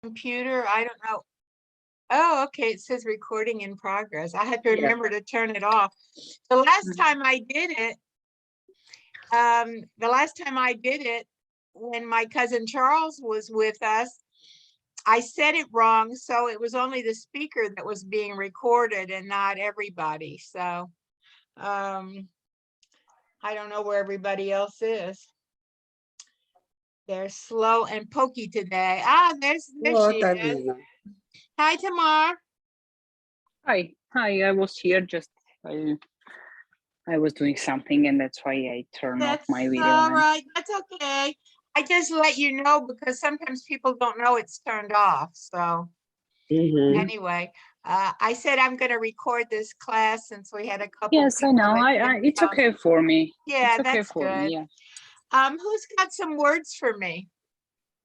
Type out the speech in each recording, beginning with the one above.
computer, I don't know. Oh, okay, it says recording in progress. I had to remember to turn it off. The last time I did it, when my cousin Charles was with us, I said it wrong, so it was only the speaker that was being recorded and not everybody. So I don't know where everybody else is. They're slow and pokey today. Ah, there she is. Hi, Tamar. Hi, I was here just, I was doing something and that's why I turned off my video. That's all right, that's okay. I just let you know because sometimes people don't know it's turned off, so. Anyway, I said I'm gonna record this class since we had a couple. Yes, I know, it's okay for me. Yeah, it's okay that's for good. me, yeah. Who's got some words for me?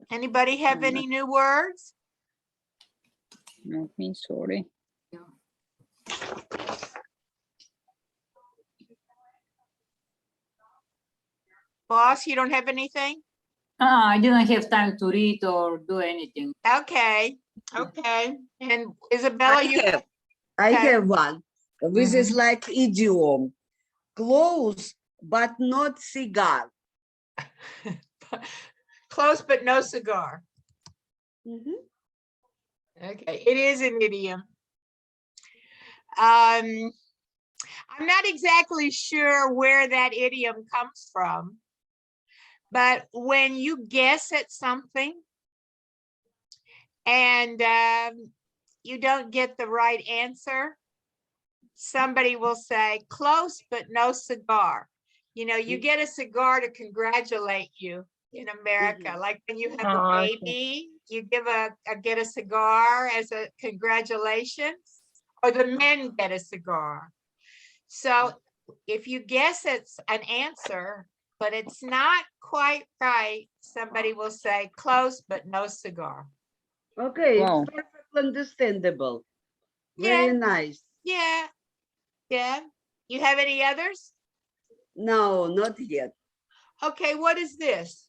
Anybody have any new words? Not me, sorry. Boss, you don't have anything? I didn't have time to read or do anything. Okay, okay. And Isabella, I have one. This is like idiom. Close, but not cigar. Close, but no cigar. Okay, it is an idiom. I'm not exactly sure where that idiom comes from, but when you guess at something and you don't get the right answer, somebody will say close, but no cigar. You know, you get a cigar to congratulate you in America. Like when you have a baby, you give get a cigar as a congratulations, or the men get a cigar. So if you guess it's an answer, but it's not quite right, somebody will say close, but no cigar. Okay, wow. It's perfectly understandable. Very nice. Yeah, yeah. You have any others? No, not yet. Okay, what is this?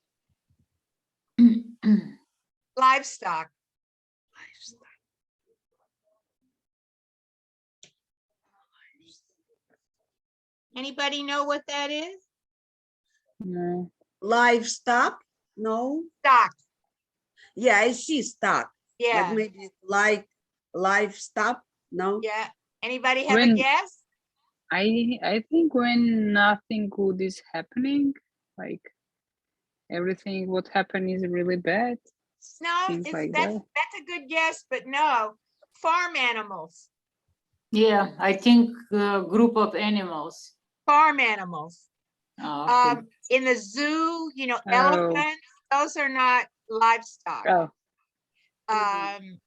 Livestock. Anybody know what that is? No. Livestock? No. Stock. Yeah, I see stock. Yeah. But maybe like livestock? No. Yeah. Anybody have a guess? I think when nothing good is happening, like everything what happened is really bad. No, that's a good guess, but no. Farm animals. Yeah, I think a group of animals. Farm animals. Oh, okay. In the zoo, you know, elephants, those are not livestock.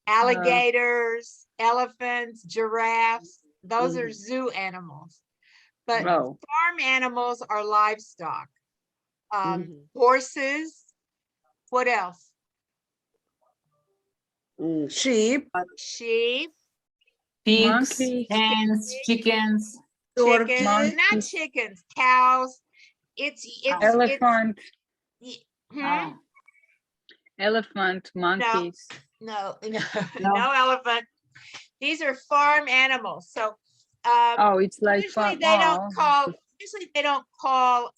Alligators, elephants, giraffes, those are zoo animals. But farm animals are livestock. Horses. What else? Sheep. Sheep. Pigs, hens, chickens. Chickens, not chickens, cows. It's elephant. Elephant, monkeys. No elephant. These are farm animals. So it's like usually they don't call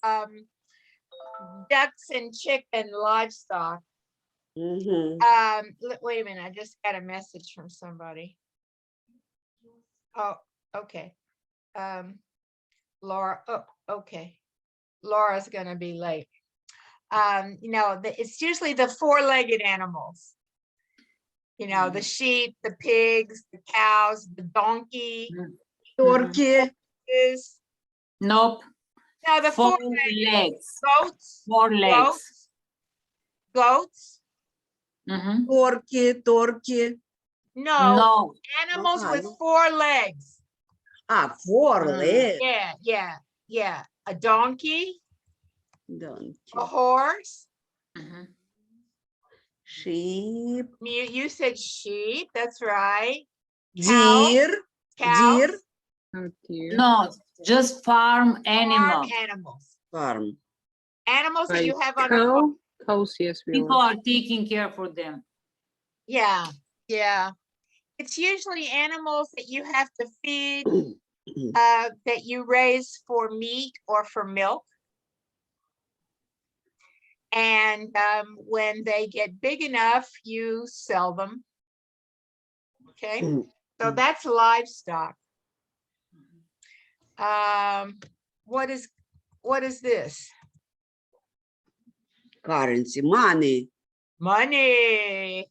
ducks and chicken livestock. Wait a minute, I just got a message from somebody. Oh, okay. Laura, okay. Laura's gonna be late. You know, it's usually the four-legged animals. You know, the sheep, the pigs, the cows, the donkey, turkey. Nope. No, the four legs. Goats. 4 legs. Goats. Turkey. No. Animals with 4 legs. 4 legs. Yeah. A donkey. A horse. Sheep. You said sheep. That's right. Deer. Cows. No, just farm animals. Farm animals that you have on a farm. Cows, yes. People are taking care for them. Yeah, yeah. It's usually animals that you have to feed, that you raise for meat or for milk. And when they get big enough, you sell them. Okay, so that's livestock. What is this? Currency, money. Money.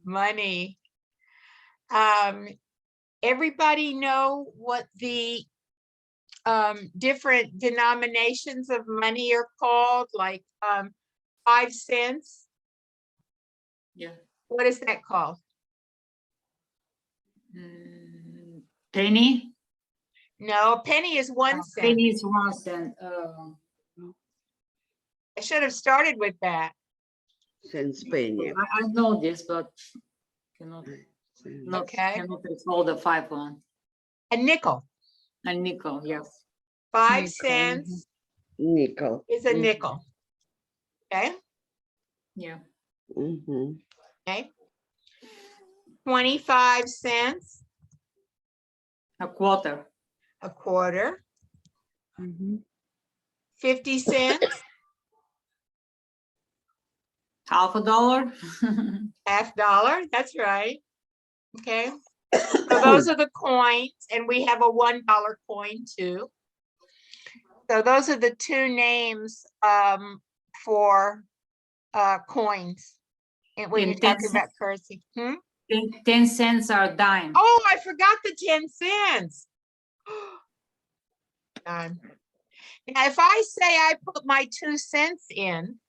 Money. Everybody know what the different denominations of money are called, like 5 cents? Yeah. What is that called? Penny. No, a penny is 1 cent. Penny is 1 cent. I should have started with that. Cents penny. I know this, but cannot Okay. cannot recall the 5 one. A nickel. A nickel, yes. 5 Nickel, cents Nickel. is a nickel. Okay, Yeah. Mhm. okay. 25 cents, A quarter. a quarter. Mhm. 50 cents, Half a dollar. $1/2. That's right. Okay. So those are the coins, and we have a $1 coin too. So those are the two names for coins. And when And you're 10 talking about currency. 10 cents are dime. Oh, I forgot the 10 cents. Dime. Now, if I say I put my 2 cents in,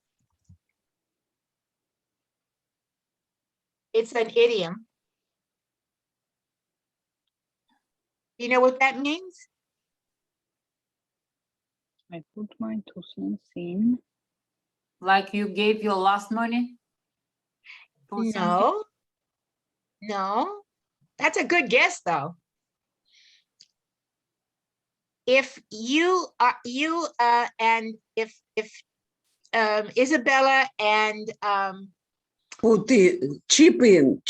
it's an idiom. You know what that means? I put my 2 cents in. Like you gave your last money? for something? No. No. That's a good guess, though. If you are and if Isabella and Put it, chip in.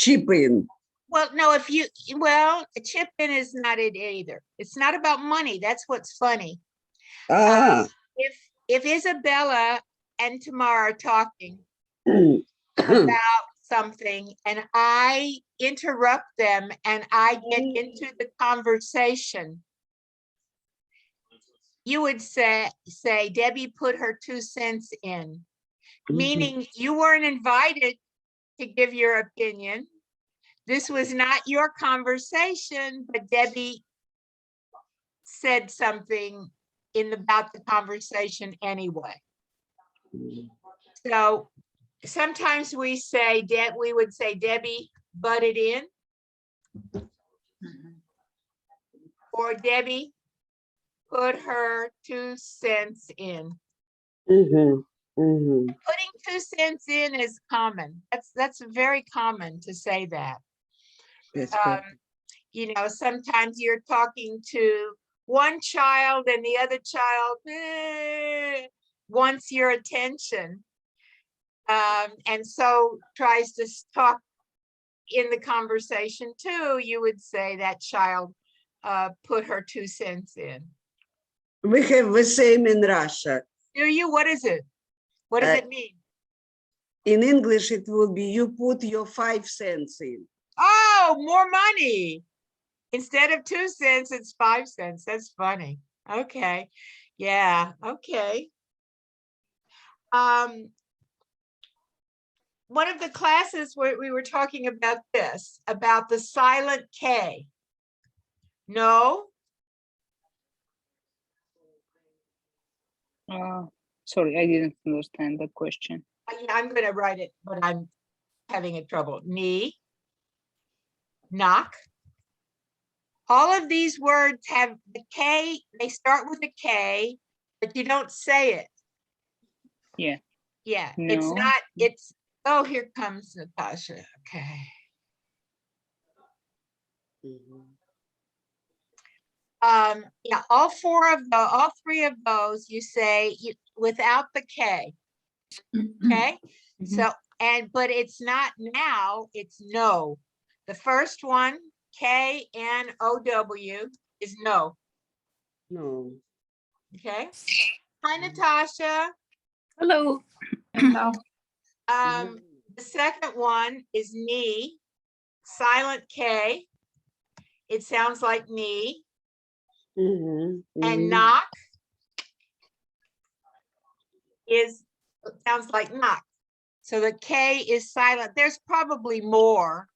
well, no, if you a chip in is not it either. It's not about money. That's what's funny. Ah. If Isabella and Tamara are talking about something and I interrupt them and I get into the conversation, you would say Debbie put her 2 cents in, meaning you weren't invited to give your opinion. This was not your conversation, but Debbie said something about the conversation anyway. So sometimes we say we would say Debbie butted in, or Debbie put her 2 cents in. Putting 2 cents in is common. That's very common to say that. That's good. You know, sometimes you're talking to one child and the other child wants your attention, and so tries to talk in the conversation too. You would say that child put her 2 cents in. We have the same in Russia. Do you? What is it? What does it mean? In English, it will be you put your 5 cents in. Oh, more money. Instead of 2 cents, it's 5 cents. That's funny. Okay. Yeah. Okay. One of the classes where we were talking about this, about the silent K. No? Sorry, I didn't understand the question. I'm going to write it, but I'm having a trouble. Knee, knock. All of these words have the K, they start with a K, but you don't say it. Yeah. Yeah, No. it's not, it's, oh, here comes Natasha. Okay. Yeah, all three of those you say without the K. Okay. So, but it's not now, it's no. The first one, K-N-O-W, is no, No. okay? Hi, Natasha. Hello. Hello. The second one is knee, silent K. It sounds like knee. Mhm, And mhm. knock sounds like knock. So the K is silent. There's probably more,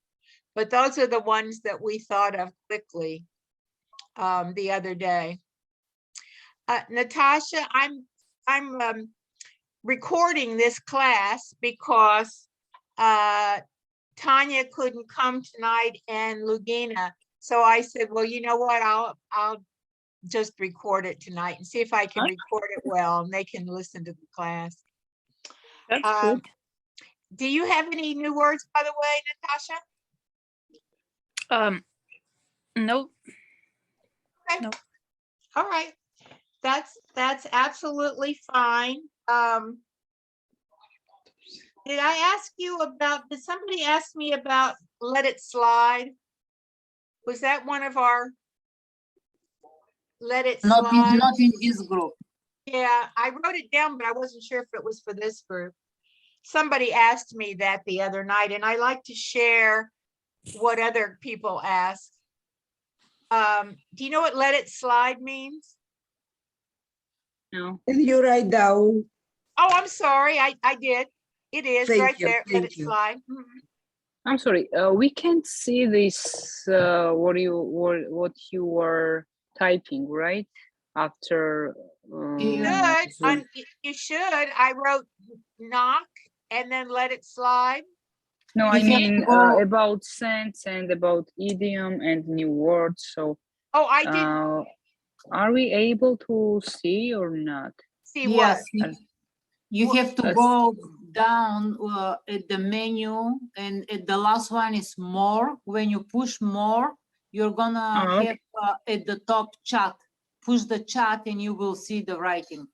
but those are the ones that we thought of quickly the other day. Natasha, I'm recording this class because Tanya couldn't come tonight and Lugina. So I said, well, you know what? I'll just record it tonight and see if I can record it well and they can listen to the class. That's good. Do you have any new words, by the way, Natasha? No. Okay. No. All right. That's absolutely fine. Did I ask you about, did somebody ask me about let it slide? Was that one of our let it Not slide? not in this group. Yeah, I wrote it down, but I wasn't sure if it was for this group. Somebody asked me that the other night, and I like to share what other people ask. Do you know what let it slide means? No. Can you write down? Oh, I'm sorry, I did. It is Thank right you, there, let thank it you. slide. Mhm. I'm sorry. We can't see this. What you were typing, right? After. Yeah. Good, you should. I wrote knock and then let it slide. No, You I have to mean go- about sense and about idiom and new words. So, Oh, I didn't are we able to see or not? see what. Yes, you What- have to Let's- go down at the menu, and at the last one is more. When you push more, you're gonna Oh, okay. have at the top chat. Push the chat and you will see the writing.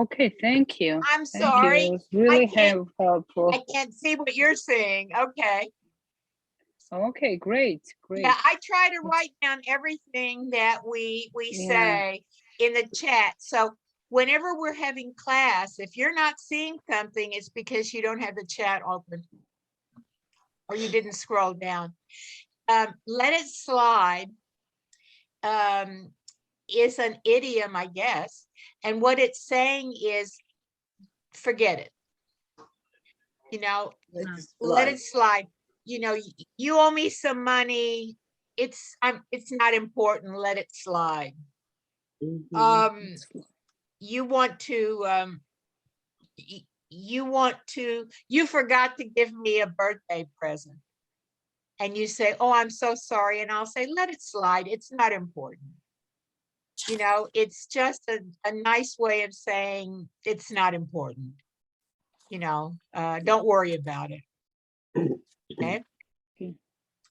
Okay. Thank you. I'm Thank sorry, you. It was really can't- helpful. I can't see what you're saying. Okay. Okay, great. Yeah, I try to write down everything that we Yeah. say in the chat. So whenever we're having class, if you're not seeing something, it's because you don't have the chat open or you didn't scroll down. Let it slide is an idiom, I guess. And what it's saying is, forget it. You know, let it slide. You know, you owe me some money. It's not important. Let it slide. Mhm. You want to you forgot to give me a birthday present. And you say, oh, I'm so sorry. And I'll say, let it slide. It's not important. You know, it's just a nice way of saying it's not important. You know, don't worry about it. Okay. Okay.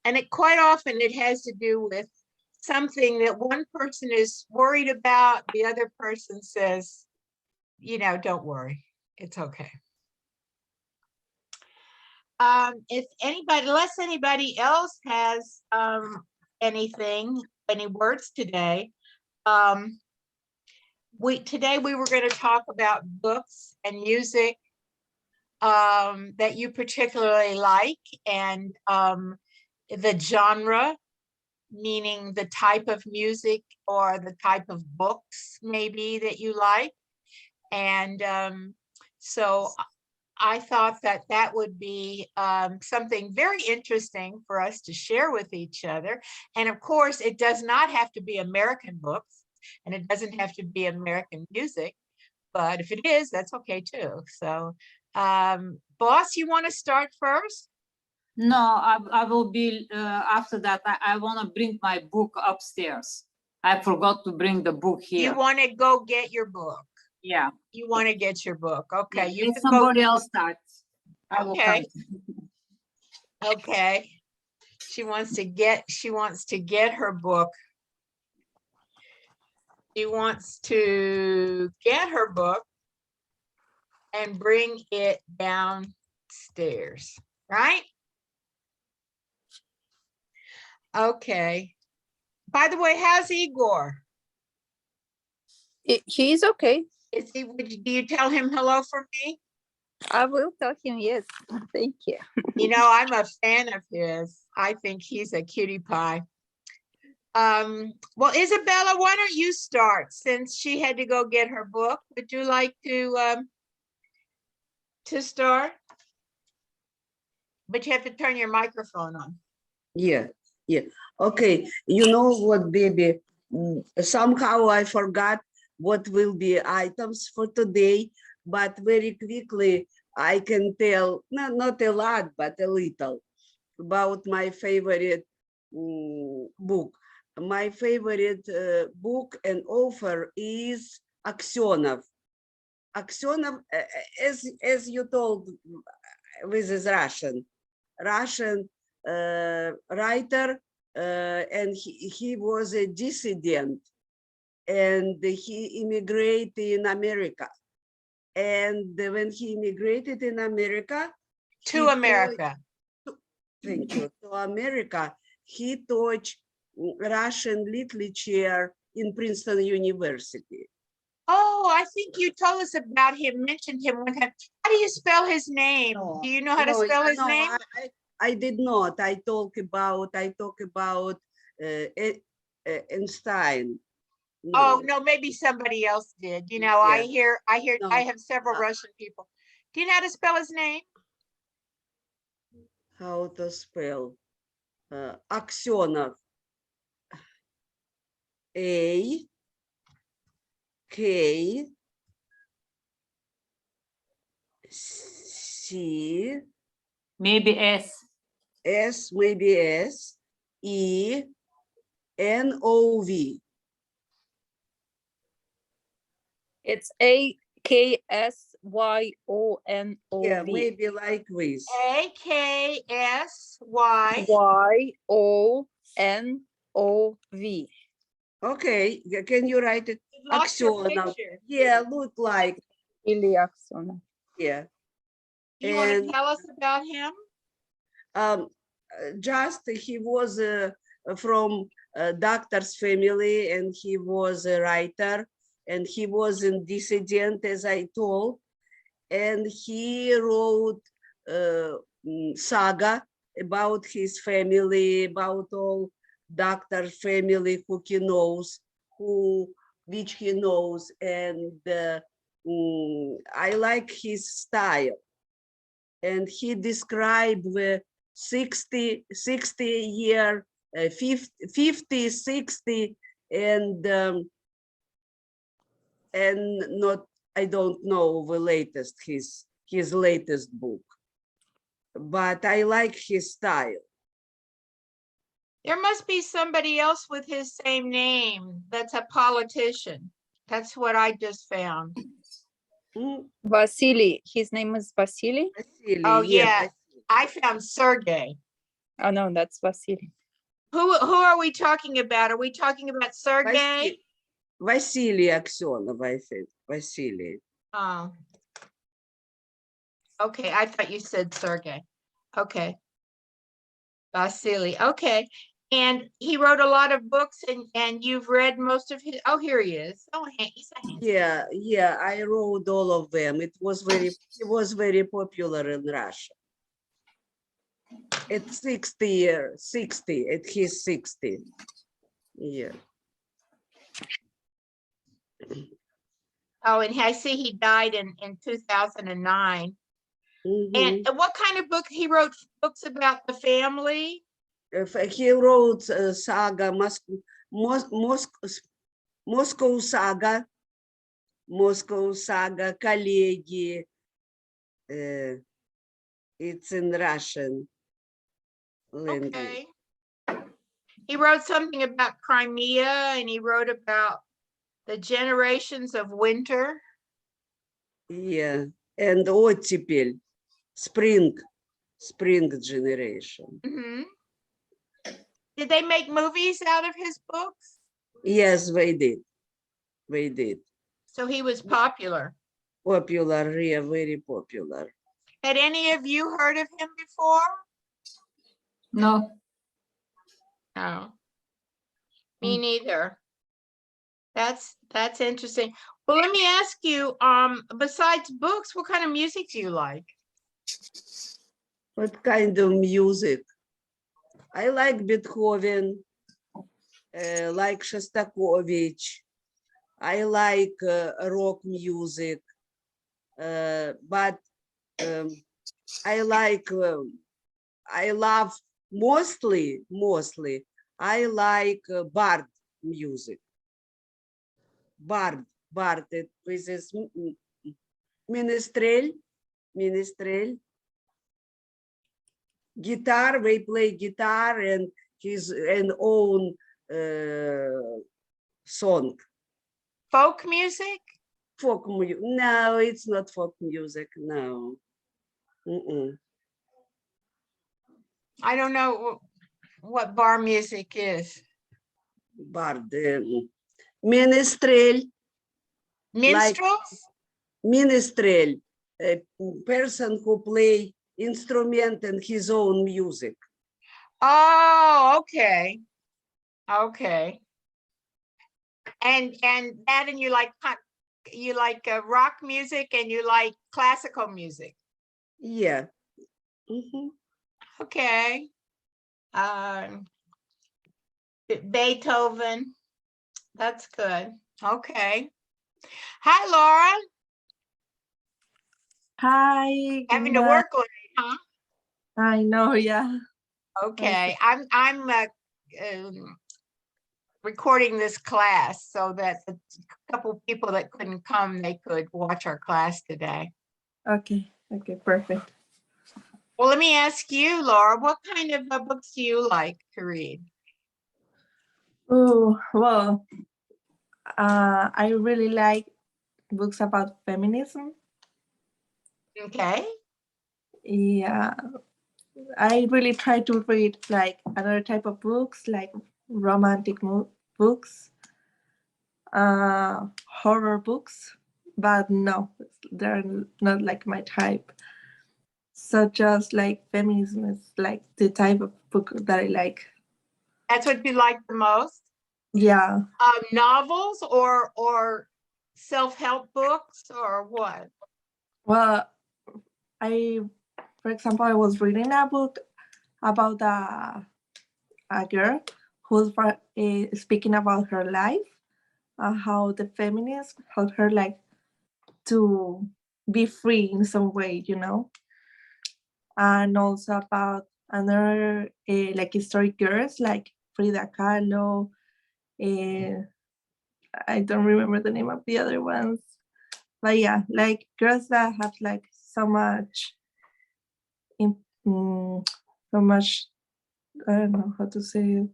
And it quite often it has to do with something that one person is worried about, the other person says, you know, don't worry, it's okay. If anybody, unless anybody else has any words today, today we were going to talk about books and music that you particularly like, and the genre, meaning the type of music or the type of books maybe that you like. And so I thought that that would be something very interesting for us to share with each other. And of course, it does not have to be American books, and it doesn't have to be American music, but if it is, that's okay too. So boss, you want to start first? No, I will be after that. I want to bring my book upstairs. I forgot to bring the book here. You want to go get your book? Yeah. You want to get your book? Okay. Yeah, You let can somebody else start. I will Okay. come. Okay. She wants to get her book. She wants to get her book and bring it down stairs, right? Okay. By the way, how's Igor? He is okay. Is he, do you tell him hello from me? I will tell him yes. Thank you. You know, I'm a fan of his. I think he's a cutie pie. Well, Isabella, why don't you start since she had to go get her book? Would you like to start? But you have to turn your microphone on. Yeah, yeah. Okay, you know what, baby? Somehow I forgot what will be items for today, but very quickly I can tell, not a lot, but a little about my favorite book. My favorite book and author is Aksionov. Aksionov, as you told, this is Russian writer, and he was a dissident, and he immigrated in America. And when he immigrated in America, To America. thank you, to America, he taught Russian literature in Princeton University. Oh, I think you told us about him, mentioned him one time. How do you spell his name? Do you know how to spell his name? I did not. I talk about Einstein. Oh, no, maybe somebody else did. You know, I Yeah. hear, No. I have several Russian people. Do you know how to spell his name? How to spell? Aksionov. A K C Maybe S. S, maybe S, E N O V. It's AKSYONOV. Yeah, maybe like this. AKSY. YONOV. Okay, can you write it? Lost your Aksionov. picture. Yeah, look like, Ili Aksionov. yeah. Do you want to And tell us about him? just he was from a doctor's family, and he was a writer, and he was a dissident, as I told, and he wrote saga about his family, about all doctor family who he knows, which he knows, and I like his style. And he described the 60 year, 50, 60, and not, I don't know the latest, his latest book, but I like his style. There must be somebody else with his same name that's a politician. That's what I just found. Vasily. His name is Vasily. Vasily, Oh, yeah. Vasily. I found Sergey. Oh no, that's Vasily. Who are we talking about? Are we talking about Sergey? Vasily Aksionov, I think. Vasily. Oh. Okay, I thought you said Sergey. Okay. Vasily, okay. And he wrote a lot of books, and you've read most of his, oh, here he is. Oh, he's a handsome. Yeah, I wrote all of them. It was very popular in Russia. At 60, at his 60. Yeah. Oh, and I see he died in 2009. Mhm. And what kind of book? He wrote books about the family? He wrote saga, Moscow Saga, Коллеги. It's in Russian language. Okay. He wrote something about Crimea, and he wrote about the generations of winter. Yeah, and оттепель, spring generation. Mhm. Did they make movies out of his books? Yes, they did. So he was popular. Popular, yeah, very popular. Had any of you heard of him before? No. No. Me neither. That's interesting. Well, let me ask you, besides books, what kind of music do you like? What kind of music? I like Beethoven, like Shostakovich. I like rock music, but I love mostly, I like bard music. Bard, it is minstrel, guitar, we play guitar and his own song. Folk music? Folk music, no, it's not folk music, no. Mm-mm. I don't know what bar music is. Bard, minstrel, Minstrels? minstrel, a person who play instrument and his own music. Oh, okay. Okay. And that, and you like rock music and you like classical music. Yeah. Mhm. Okay. Beethoven. That's good. Okay. Hi, Laura. Hi, Having to Gina. work late, huh? I know, yeah. Okay. I'm recording this class so that the couple people that couldn't come, they could watch our class today. Okay, perfect. Well, let me ask you, Laura, what kind of books do you like to read? Oh, well, I really like books about feminism. Okay. Yeah, I really try to read like another type of books, like romantic books, horror books, but no, they're not like my type. So just like feminism is like the type of book that I like. That's what you like the most? Yeah. Novels or self-help books or what? Well, for example, I was reading a book about a girl who's speaking about her life, how the feminists helped her like to be free in some way, you know, and also about another like historic girls like Frida Kahlo. I don't remember the name of the other ones, but yeah, like girls that have like so much so much, I don't know how to say it.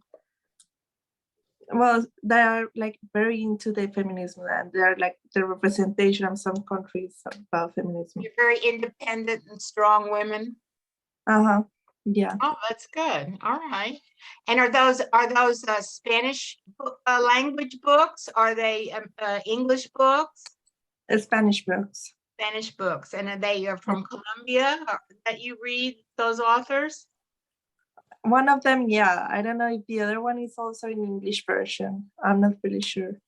Well, they are like very into the feminism, and they are like the representation of some countries about feminism. You're very independent and strong women. Uh-huh. Yeah. Oh, that's good. All right. And are those Spanish language books? Are they English books? Spanish books. Spanish books. And are they from Colombia that you read those authors? One of them, yeah. I don't know if the other one is also in English version. I'm not really sure.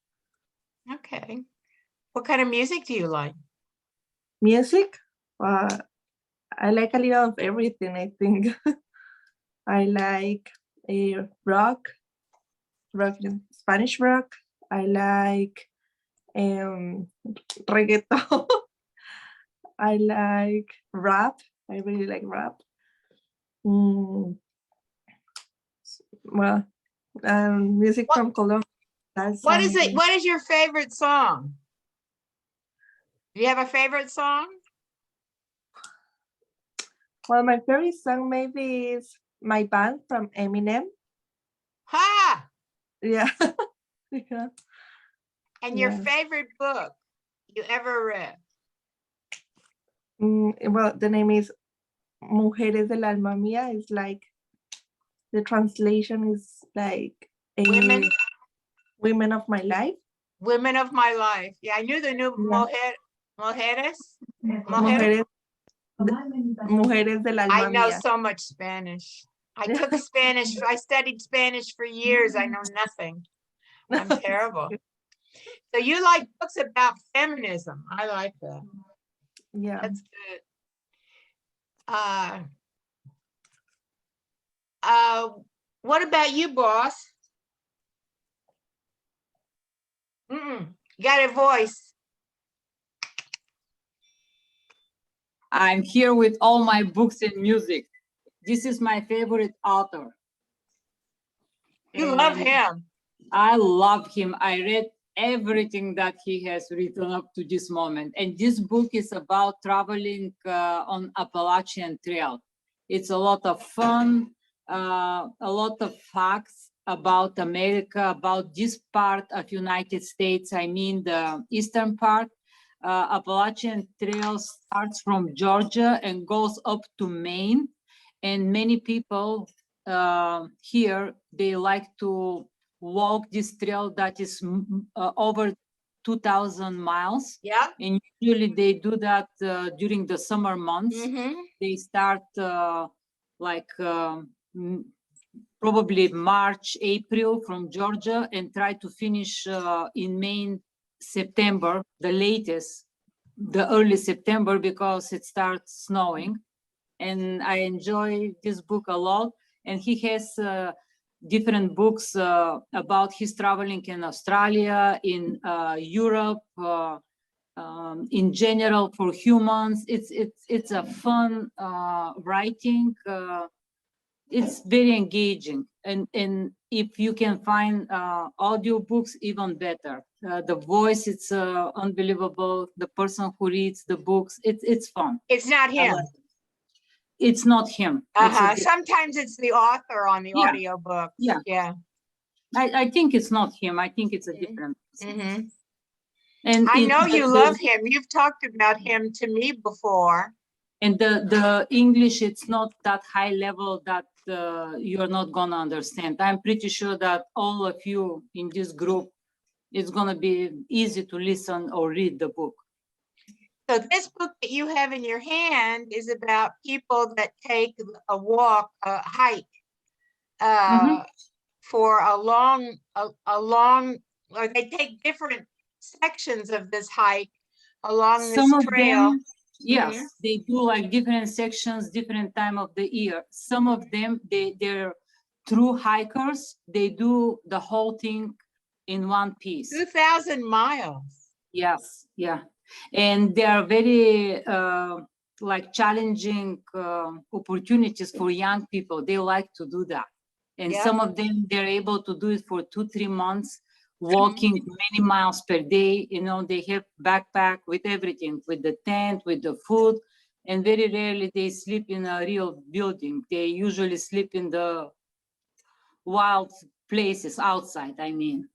Okay. What kind of music do you like? Music? I like a little of everything, I think. I like rock, Spanish rock. I like reggaeton. I like rap. I really like rap. Well, music from Colombia. What is it? What is your favorite song? Do you have a favorite song? Well, my favorite song maybe is My Band from Eminem. Ha! Yeah. Yeah. And your Yeah. favorite book you ever read? Well, the name is Mujeres del Alma Mía. It's like, the translation is like Women? Women of My Life. Women of My Life. Yeah, I knew the new Yeah. Mujeres. Mujeres? Mujeres. Mujeres del I alma know mía. so much Spanish. I took Spanish, I studied Spanish for years. I know nothing. I'm terrible. So you like books about feminism. I like that. Yeah. That's good. What about you, boss? Got a voice. I'm here with all my books and music. This is my favorite author. You love And him. I love him. I read everything that he has written up to this moment. And this book is about traveling on Appalachian Trail. It's a lot of fun, a lot of facts about America, about this part of United States. I mean, the eastern part. Appalachian Trail starts from Georgia and goes up to Maine. And many people here, they like to walk this trail that is over 2,000 miles. Yeah. And usually they do that during the summer months. They start probably March, April from Georgia and try to finish in Maine, September, the latest, the early September, because it starts snowing. And I enjoy this book a lot. And he has different books about his traveling in Australia, in Europe, in general for humans. It's a fun writing. It's very engaging, and if you can find audiobooks, even better. The voice, it's unbelievable. The person who reads the books, it's fun. It's not him. It's not him. It's a Sometimes it's the author on the Yeah. audiobook. Yeah. Yeah. I think it's not him. I think it's a different person. And I it- know the- you the- love him. You've talked about him to me before. And the English, it's not that high level that you're not gonna understand. I'm pretty sure that all of you in this group, it's gonna be easy to listen or read the book. So this book that you have in your hand is about people that take a walk, a hike, for a long, or they take different sections of this hike along this Some of trail. them, yes, they do like different sections, different time of the year. Some of them, they're true hikers. They do the whole thing in one piece. 2,000 miles. Yes, yeah. And they are very like challenging opportunities for young people. They like to do that. And Yeah. some of them, they're able to do it for 2-3 months, walking many miles per day. You know, they have backpack with everything, with the tent, with the food. And very rarely they sleep in a real building. They usually sleep in the wild places outside, I mean.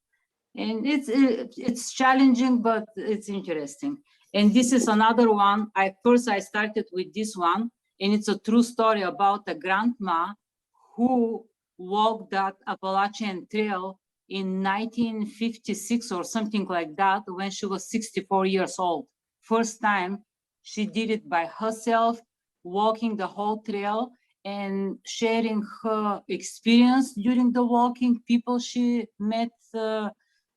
And it's challenging, but it's interesting. And this is another one. I started with this one, and it's a true story about a grandma who walked that Appalachian Trail in 1956 or something like that, when she was 64 years old. First time she did it by herself, walking the whole trail and sharing her experience during the walking, people she met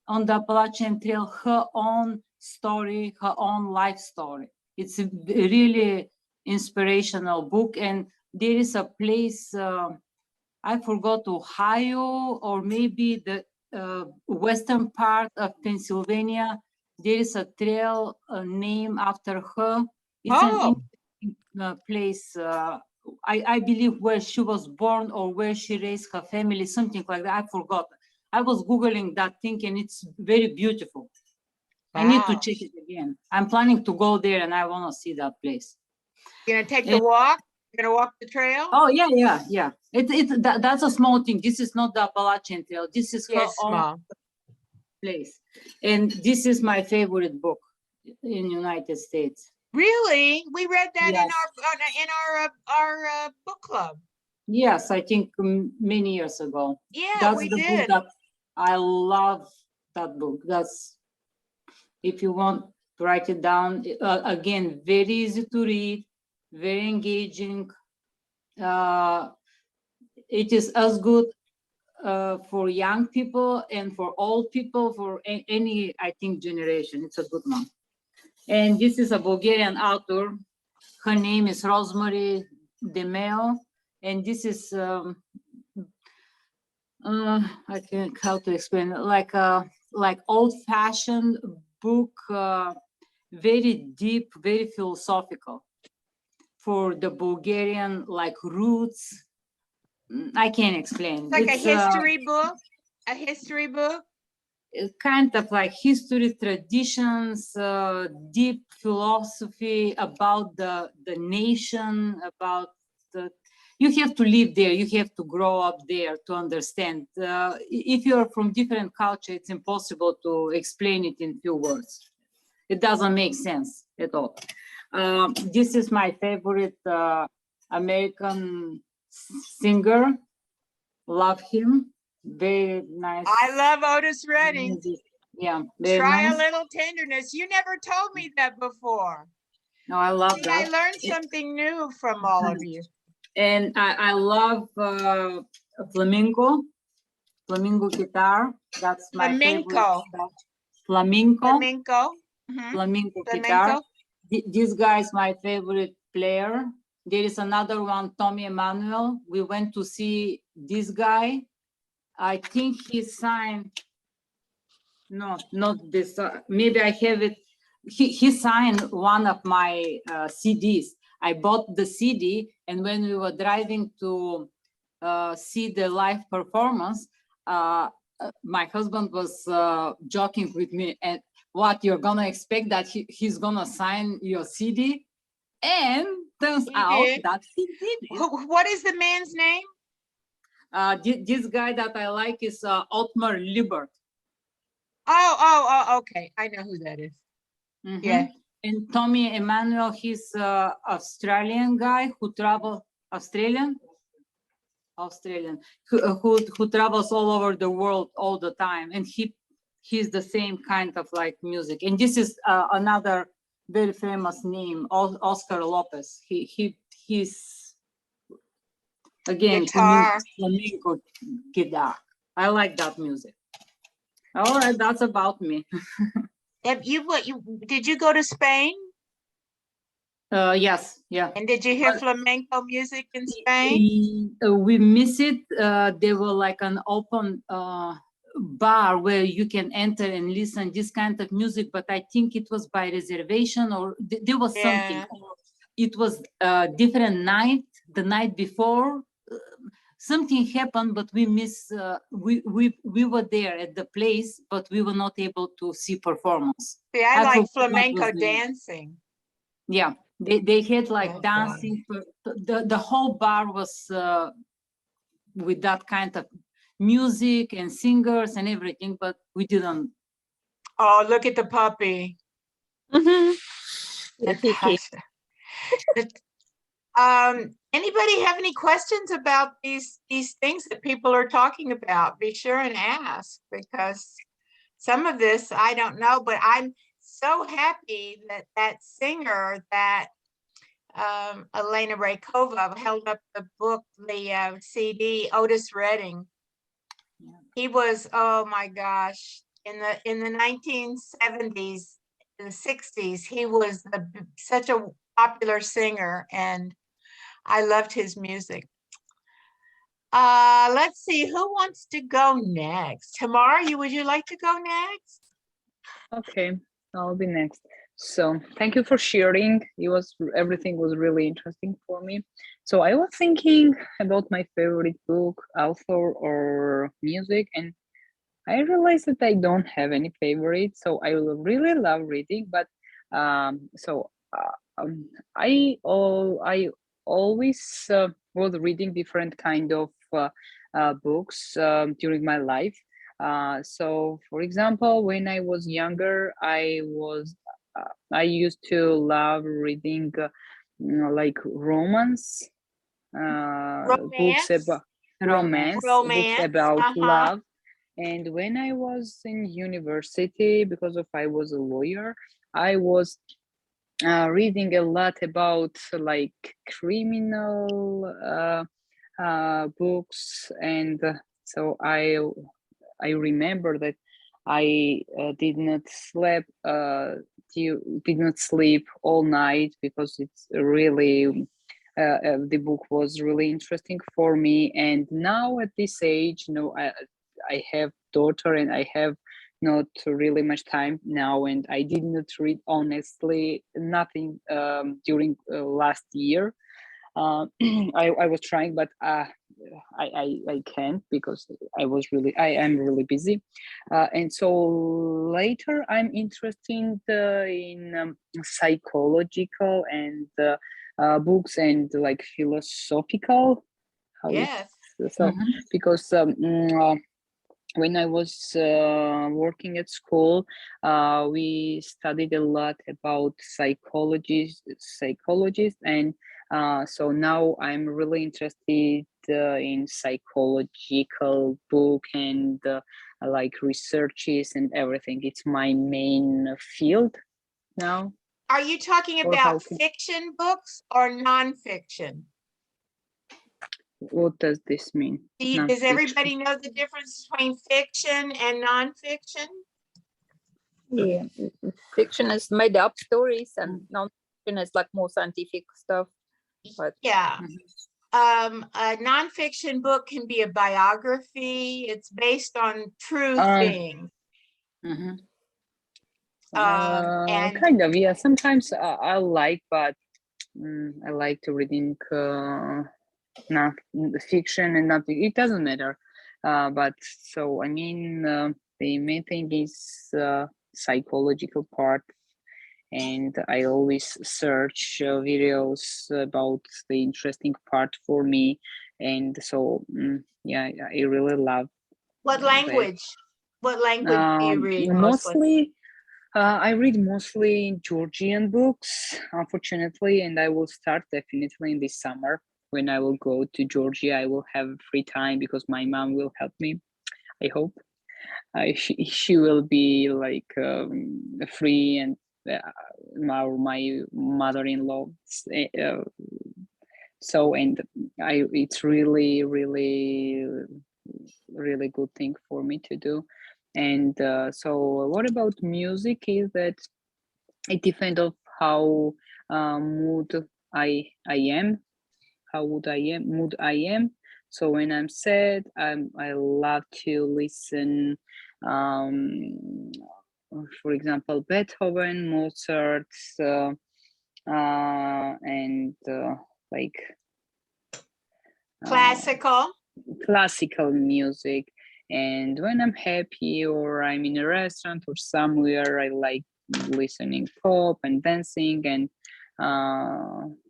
on the Appalachian Trail, her own story, her own life story. It's a really inspirational book. And there is a place, I forgot, Ohio, or maybe the western part of Pennsylvania. There is a trail named after her. It's an interesting place. I believe where she was born or where she raised her family, something like that. I forgot. I was Googling that thing, and it's very beautiful. I need to Wow. check it again. I'm planning to go there, and I want to see that place. You're gonna take the walk? You're gonna walk the trail? Oh, yeah. That's a small thing. This is not the Appalachian Trail. This is her Yes, own small. place. And this is my favorite book in United States. Really? We read that Yes. in our book club. Yes, I think many years ago. Yeah, That's we the book did. that I love. That book. That's, if you want to write it down, again, very easy to read, very engaging. It is as good for young people and for old people, for any, I think, generation. It's a good one. And this is a Bulgarian author. Her name is Rosemary DeMeo, and this is I can't how to explain it, like old-fashioned book, very deep, very philosophical for the Bulgarian like roots. I can't explain. Like a It's history book, a history book. kind of like history, traditions, deep philosophy about the nation, about the. You have to live there. You have to grow up there to understand. If you're from different culture, it's impossible to explain it in few words. It doesn't make sense at all. This is my favorite American singer. Love him. Very nice. I love Otis Redding. music. Yeah, very Try nice. a little tenderness. You never told me that before. No, I love See, I that. learned something new from all of you. And I love flamenco guitar. That's my favorite Flamenco. stuff. Flamenco Flamenco. Mhm. guitar. Flamenco. This guy is my favorite player. There is another one, Tommy Emmanuel. We went to see this guy. I think he signed. No, not this. Maybe I have it. He signed one of my CDs. I bought the CD, and when we were driving to see the live performance, my husband was joking with me, and what, you're gonna expect that he's gonna sign your CD? And turns He out did. that he did it. What is the man's name? This guy that I like is Otmar Liebert. Oh, okay. I know who that is. Mhm. Yeah. And Tommy Emmanuel, he's a Australian guy who travels, Australian, who travels all over the world all the time, and he's the same kind of like music. And this is another very famous name, Oscar Lopez. He's again Guitar. flamenco guitar. I like that music. All right, that's about me. Have you did you go to Spain? Yes, yeah. And did you hear But- flamenco music in Spain? We miss it. There were like an open bar where you can enter and listen this kind of music, but I think it was by reservation, or there was something. Yeah. It was a different night, the night before. Something happened, but we miss. We were there at the place, but we were not able to see performance. See, I like forgot what flamenco was the name. dancing. Yeah, they had like Okay. dancing. The whole bar was with that kind of music and singers and everything, but we didn't. Oh, look at the puppy. Natasha. Anybody have any questions about these things that people are talking about? Be sure and ask, because some of this I don't know, but I'm so happy that that singer, that Elena Raykova, held up the book, the CD, Otis Redding. Yeah. He was, oh my gosh, in the 1970s, the 60s, he was such a popular singer, and I loved his music. Let's see, who wants to go next? Tamara, would you like to go next? Okay, I'll be next. So thank you for sharing. Everything was really interesting for me. So I was thinking about my favorite book, author, or music, and I realized that I don't have any favorite. So I really love reading, but I always was reading different kind of books during my life. So for example, when I was younger, I used to love reading like books about romance, books about love. And when I was in university, because I was a lawyer, I was reading a lot about like criminal books, and so I remember that I did not sleep all night because it's really the book was really interesting for me. And now at this age, I have daughter and I have not really much time now, and I did not read honestly nothing during last year. I was trying, but I can't because I am really busy, and so later I'm interested in psychological and books and like philosophical. How Yes. it's so Mhm. because when I was working at school, we studied a lot about psychologists, and so now I'm really interested in psychological book and like researches and everything. It's my main field now. Are you talking Or about how can, fiction books or nonfiction? what does this mean? Does Non-fiction. everybody know the difference between fiction and nonfiction? Yeah. Fiction is made up stories and non-fiction is like more scientific stuff. But Yeah. A nonfiction book can be a biography. It's based on true things. Mhm. And Kind of, yeah. Sometimes I like, but I like to reading not fiction and nothing. It doesn't matter. But so I mean, the main thing is psychological part, and I always search videos about the interesting part for me, and so yeah, I really love what that. language? What language do you read mostly? Mostly I read mostly Georgian books, unfortunately, and I will start definitely in this summer. When I will go to Georgia, I will have free time because my mom will help me. I hope she will be like free, and my mother-in-law. Uh, so, and it's really good thing for me to do. And so, what about music? Is that it depends of how mood I am, how mood I am. So when I'm sad, I love to listen, um for example, Beethoven, Mozart, and like Classical. classical music. And when I'm happy or I'm in a restaurant or somewhere, I like listening pop and dancing. And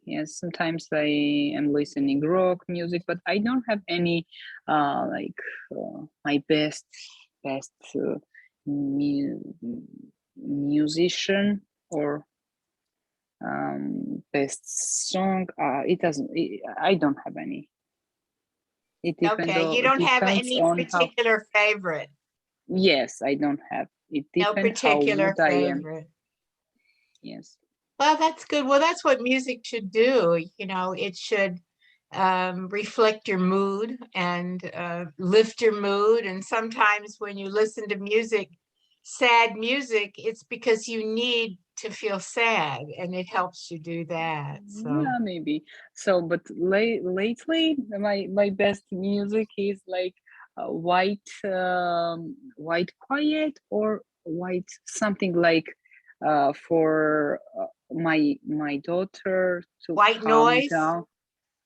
yes, sometimes I am listening rock music, but I don't have any my best mu- musician or best song. I don't have any. Okay, you don't have Depends any on how. particular favorite. Yes, I don't have. It No depends how particular mood I am. favorite. Yes. Well, that's good. Well, that's what music should do. It should reflect your mood and lift your mood. And sometimes when you listen to music, sad music, it's because you need to feel sad and it helps you do that. So Yeah, maybe. So, but lately, my best music is like white quiet or white something like for my daughter to white calm noise, down.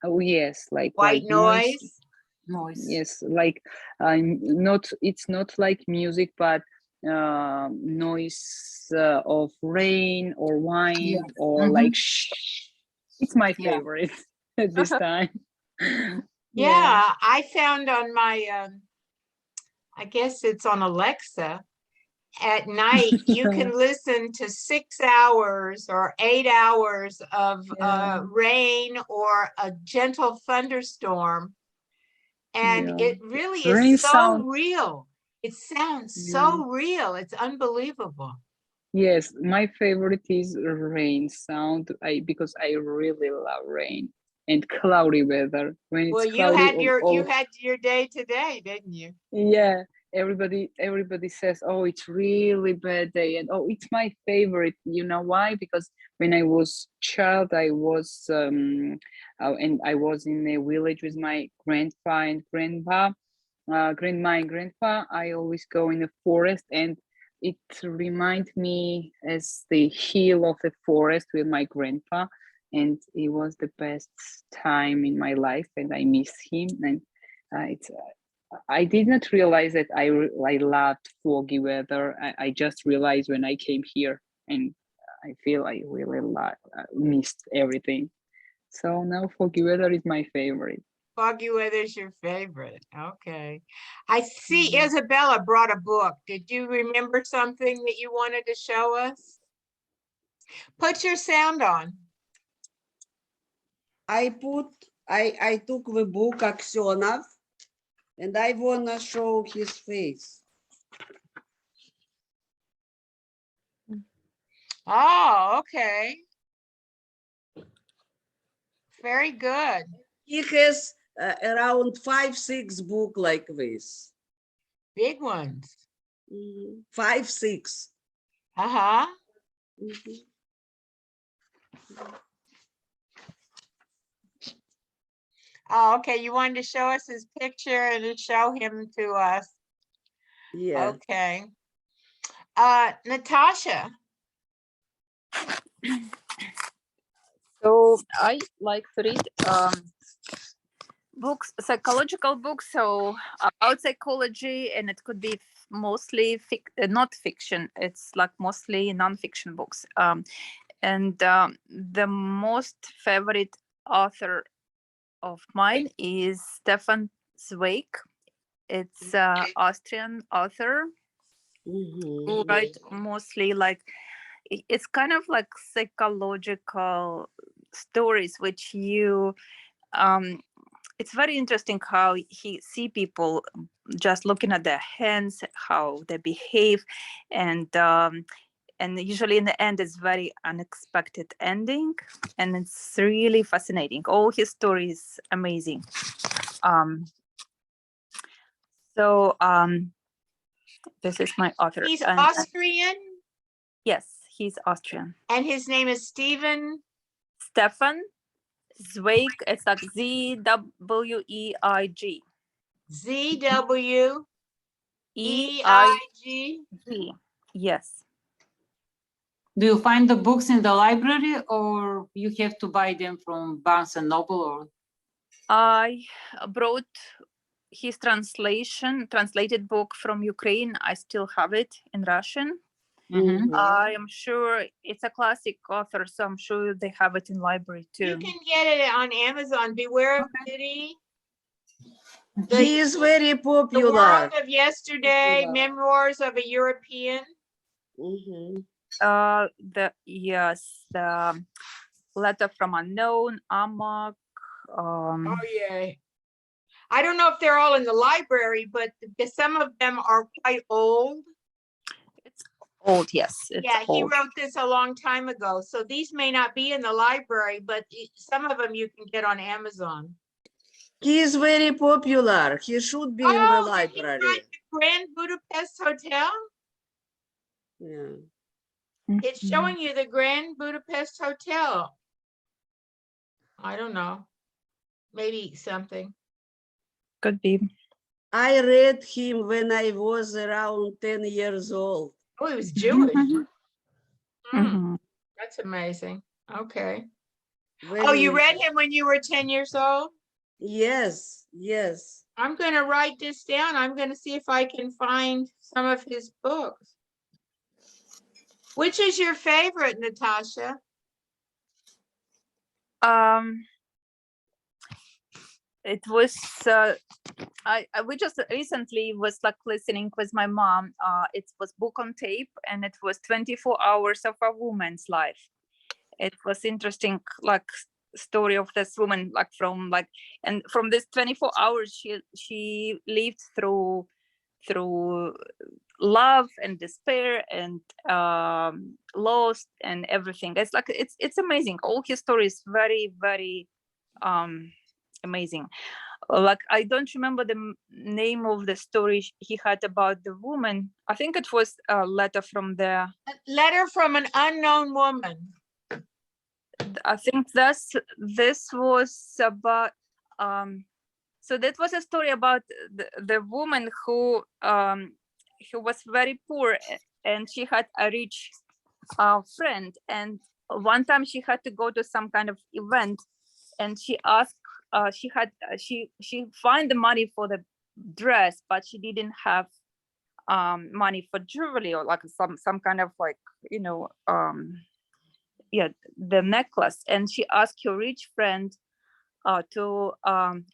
Oh yes, like white white noise. noise. Noise. Yes, like not it's not like music, but noise of rain or wind Yes. or Mhm. like shh. It's my Yeah. favorite at this time. Yeah, I found on my, I guess it's on Alexa. At night, you can listen to 6 hours or 8 hours of Yeah, rain or a gentle thunderstorm. And yeah. it really Rain is so sound. real. It sounds Yeah. so real. It's unbelievable. Yes, my favorite is rain sound. Because I really love rain and cloudy weather. When Well, it's cloudy, you had your day today, didn't you? yeah, everybody says, "Oh, it's really bad day," and oh, it's my favorite. You know why? Because when I was child, I was and I was in a village with my grandpa and grandma and grandpa. I always go in the forest, and it reminds me as the hill of the forest with my grandpa, and it was the best time in my life, and I miss him. And it's I did not realize that I loved foggy weather. I just realized when I came here, and I feel I really missed everything. So now foggy weather is my favorite. Foggy weather's your favorite. Okay. I see Mhm. Isabella brought a book. Did you remember something that you wanted to show us? Put your sound on. I took the book Aksionov and I wanna show his face. Oh, okay. Very good. He has around 5-6 book like this. Big ones. 5-6. Uh-huh. Mhm. Oh, okay. You wanted to show us his picture and to show him to us. Yeah. Okay. Natasha. So I like to read books, psychological books, so about psychology, and it could be mostly not fiction. It's like mostly non-fiction books. And the most favorite author of mine is Stefan Zweig. It's Austrian author who write mostly like it's kind of like psychological stories, which you it's very interesting how he see people just looking at their hands, how they behave, and usually in the end it's very unexpected ending, and it's really fascinating. All his stories amazing. So this is my author. He's And Austrian yes, he's Austrian. and his name is Stefan Zweig. It's like Zweig. ZWEIG. Yes. Do you find the books in the library, or you have to buy them from Barnes and Noble? Or I brought his translated book from Ukraine. I still have it in Russian. I am sure it's a classic author, so I'm sure they have it in library You too. can get it on Amazon. Beware of Pity. He is very The popular. World of Yesterday, Popular. Memoirs of a European. The Letter from Unknown, Amok. Oh, yeah. I don't know if they're all in the library, but some of them are quite old. It's old, yes. It's Yeah, he old. wrote this a long time ago. So these may not be in the library, but some of them you can get on Amazon. He is very popular. He should be in the Oh, did he library. write the Grand Budapest Hotel? Yeah. It's showing you the Grand Budapest Hotel. I don't know. Maybe something. Could be. I read him when I was around 10 years old. Oh, he was Jewish. Mhm. That's amazing. Okay. Very Oh, you read interesting. him when you were 10 years old? Yes, yes. I'm going to write this down. I'm going to see if I can find some of his books. Which is your favorite, Natasha? It was we just recently was like listening with my mom. It was book on tape, and it was 24 hours of a woman's life. It was interesting, like story of this woman, like from this 24 hours she lived through love and despair and lost and everything. It's like it's amazing. All his stories very, very amazing. Like I don't remember the name of the story he had about the woman. I think it was a letter from the. A letter from an unknown woman. I think this was about. So that was a story about the woman who was very poor, and she had a rich friend, and one time she had to go to some kind of event, and she asked she find the money for the dress, but she didn't have money for jewelry or like some kind of like, you know, yeah, the necklace. And she asked her rich friend to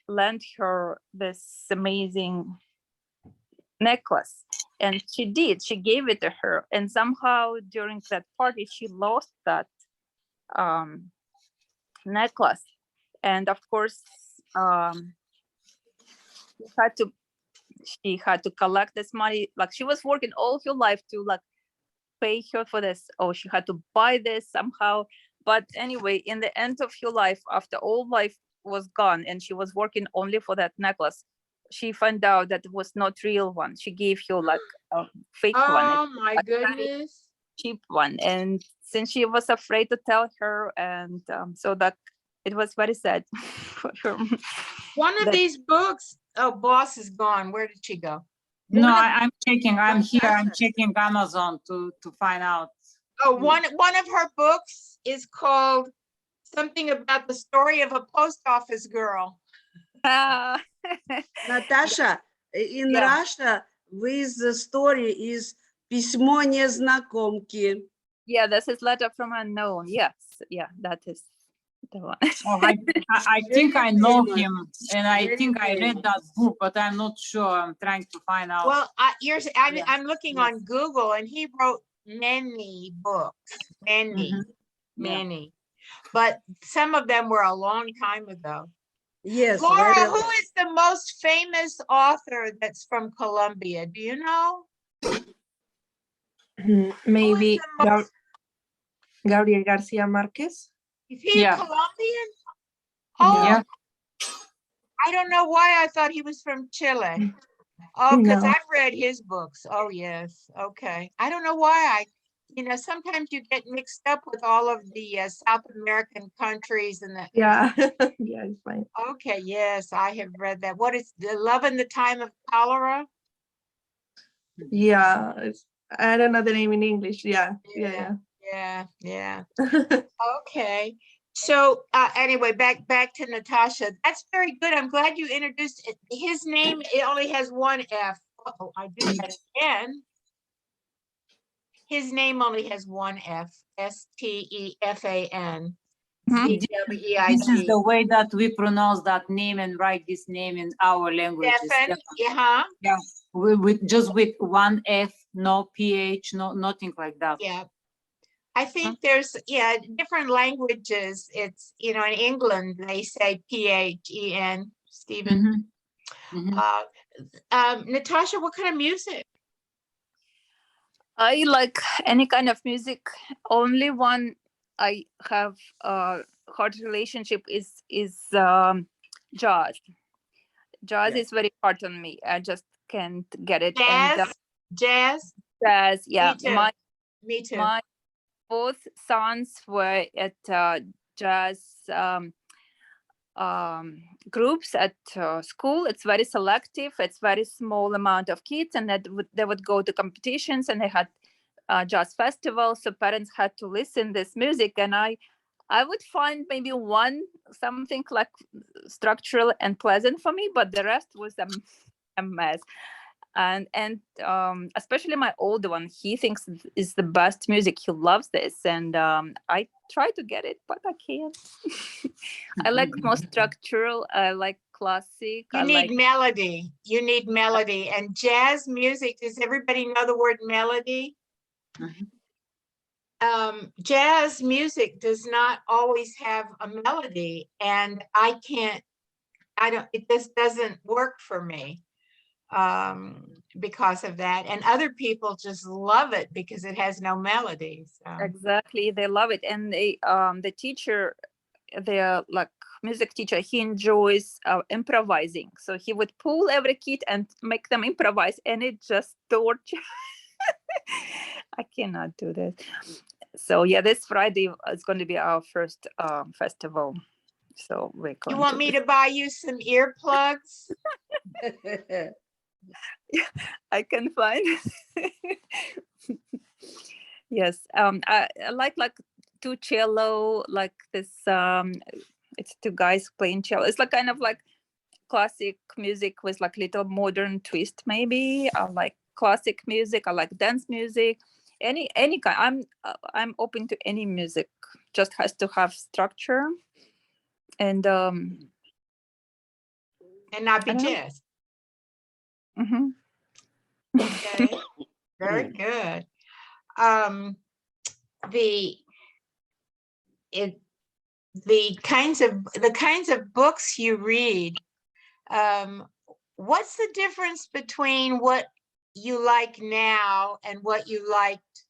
lend her this amazing necklace, and she did. She gave it to her, and somehow during that party she lost that necklace. And of course she had to collect this money. Like she was working all her life to like pay her for this, or she had to buy this somehow. But anyway, in the end of her life, after all life was gone and she was working only for that necklace, she found out that it was not real one. She gave her like a fake one. Oh my a very goodness. cheap one. And since she was afraid to tell her, and so that it was very sad for her. One of that- these books, oh, boss is gone. Where did she go? No, One of- I'm checking. I'm here. I'm Natasha. checking Amazon to find out. Oh, one of her books is called something about the story of a post office girl. Ah. Natasha, in Yeah. Russia, with the story is письмо незнакомки. Yeah, this is letter from unknown. Yes, yeah, that is the one. Oh, I think I Very know famous. him, and I Very think I read famous. that book, but I'm not sure. I'm trying to find out. Well, Yeah, I'm looking yes. on Google, and he wrote many books, many, Mhm. Yeah. many. But some of them were a long time ago. Yes, Laura, very who is the most famous author that's from Colombia? Do you know? Maybe the most- Gabriel Garcia Marquez. Is he Yeah. a Colombian? Oh, Yeah. I don't know why I thought he was from Chile. Oh, because No. I've read his books. Oh, yes. Okay. I don't know why sometimes you get mixed up with all of the South American countries and the, Yeah, yeah, it's fine. okay, yes, I have read that. What is The Love in the Time of Cholera? Yeah, I don't know the name in English. Yeah, yeah, Yeah, yeah. yeah. Okay. So anyway, back to Natasha. That's very good. I'm glad you introduced it. His name, it only has one F. Oh, I did that again. His name only has one F. Stefan. Mhm. This is the way that we pronounce that name and write this name in our language. Stefan. Yeah. Just with one F, no PH, no nothing like that. Yeah. I think there's different languages. It's in England they say PHEN. Stephen. Mhm. Mhm. Natasha, what kind of music? I like any kind of music. Only one I have a hard relationship is jazz. Jazz Yeah. is very hard on me. I just can't get it. Jazz. And Jazz. jazz, yeah. Me too. My Me too. my both sons were at jazz groups at school. It's very selective. It's very small amount of kids, and they would go to competitions, and they had jazz festivals. So parents had to listen this music, and I would find maybe one something like structural and pleasant for me, but the rest was a mess. And especially my older one, he thinks is the best music. He loves this, and I try to get it, but I can't. I like more structural. I like classic. You I need like melody. You need melody. And jazz music, does everybody know the word melody? Mhm. Jazz music does not always have a melody, and it just doesn't work for me. because of that. And other people just love it because it has no melody. So. Exactly, they love it. And the teacher, the like music teacher, he enjoys improvising. So he would pull every kid and make them improvise, and it just torture. I cannot do that. So yeah, this Friday is going to be our first festival. So we're You going want to me be- to buy you some earplugs? I can find. Yes, I like two cello, like this. It's two guys playing cello. It's like kind of like classic music with like little modern twist. Maybe I like classic music. I like dance music. Any kind. I'm open to any music. Just has to have structure. And And not be I don't know. jazz. Mhm. Okay, very good. The kinds of books you read, what's the difference between what you like now and what you liked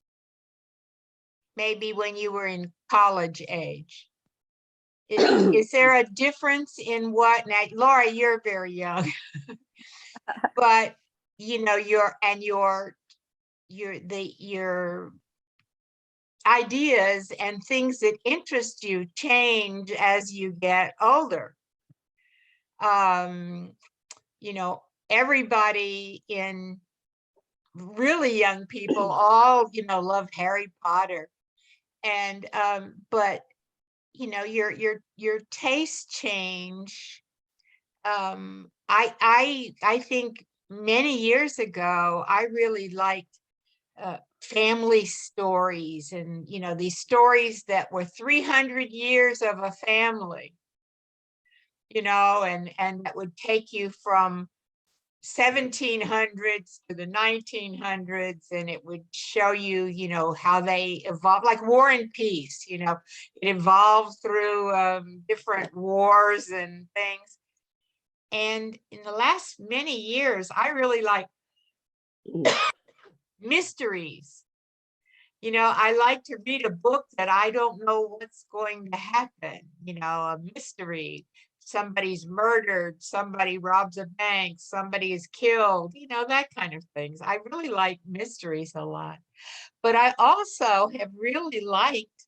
maybe when you were in college age? Is there a difference in what now, Laura, you're very young, but you know, your ideas and things that interest you change as you get older. You know, everybody in really young people all, you know, love Harry Potter. And but you know, your tastes change. I think many years ago, I really liked family stories, and you know, these stories that were 300 years of a family, you know, and that would take you from 1700s to the 1900s, and it would show you, you know, how they evolved, like War and Peace, you know, it evolved through different wars and things. And in the last many years, I really like mysteries. You know, I like to read a book that I don't know what's going to happen, you know, a mystery. Somebody's murdered, somebody robs a bank, somebody is killed, you know, that kind of things. I really like mysteries a lot. But I also have really liked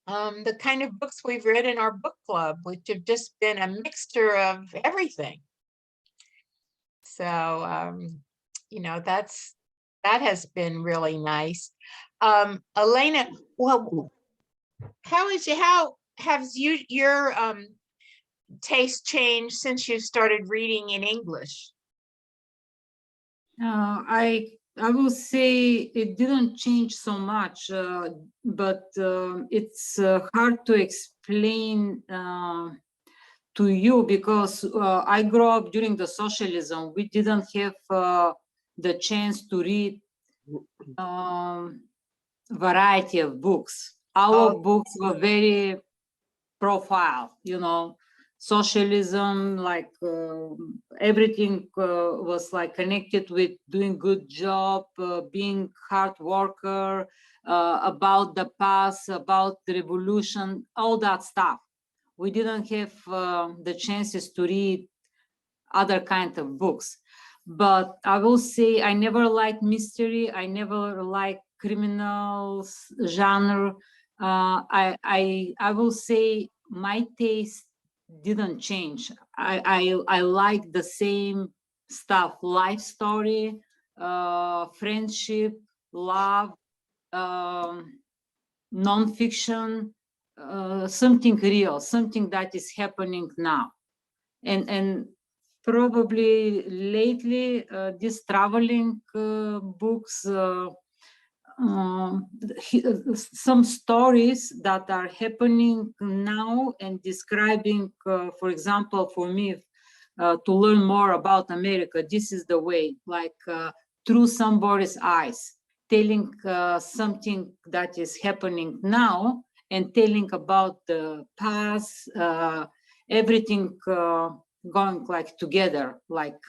the kind of books we've read in our book club, which have just been a mixture of everything. So, you know, that has been really nice. Elena, well, how has your taste changed since you started reading in English? I will say it didn't change so much, but it's hard to explain to you because I grew up during the socialism. We didn't have the chance to read variety of books. Our books were very profile, you know, socialism, like everything was like connected with doing good job, being hard worker, about the past, about the revolution, all that stuff. We didn't have the chances to read other kind of books. But I will say I never liked mystery. I never liked criminal genre. I will say my taste didn't change. I like the same stuff: life story, friendship, love, nonfiction, something real, something that is happening now. And probably lately these traveling books, some stories that are happening now and describing, for example, for me, to learn more about America, this is the way, like through somebody's eyes, telling something that is happening now and telling about the past, everything going like together, like